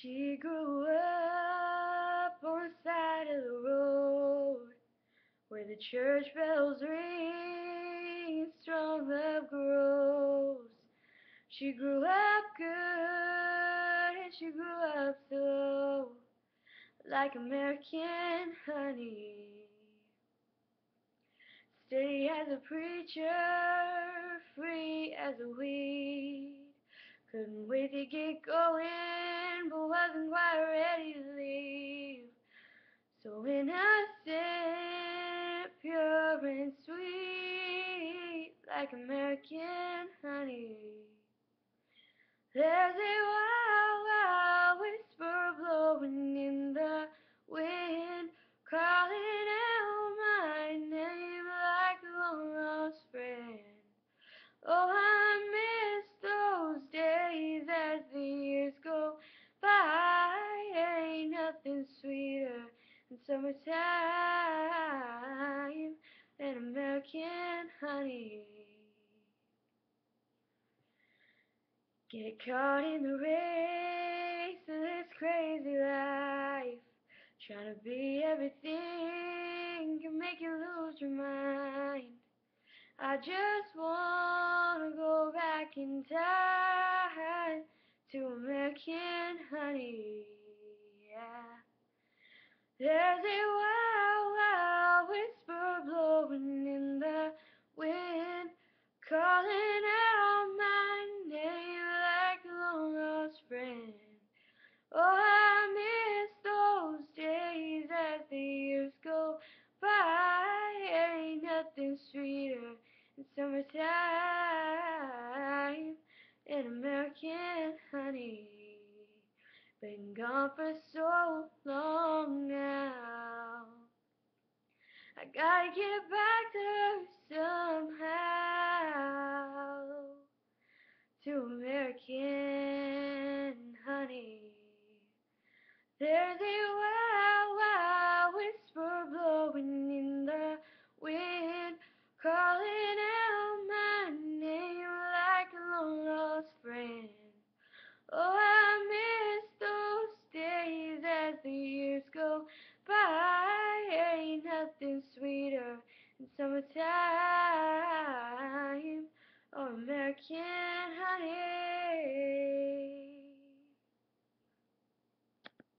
She grew up on the side of the road where the church bells ring, strong love grows. She grew up good and she grew up slow, like American honey. Steady as a preacher, free as a weed. Couldn't wait to get going, but wasn't quite ready to leave. So innocent, pure and sweet, like American honey. There's a wild, wild whisper blowing in the wind, calling out my name like a long-lost friend. Oh, I miss those days as the years go by. Ain't nothing sweeter than summertime than American honey. Get caught in the race of this crazy life, trying to be everything can make you lose your mind. I just wanna go back in time to American honey, yeah. There's a wild, wild whisper blowing in the wind, calling out my name like a long-lost friend. Oh, I miss those days as the years go by. Ain't nothing sweeter than summertime and American honey. Been gone for so long now, I gotta get back to her somehow, to American honey. There's a wild, wild whisper blowing in the wind, calling out my name like a long-lost friend. Oh, I miss those days as the years go by. Ain't nothing sweeter than summertime.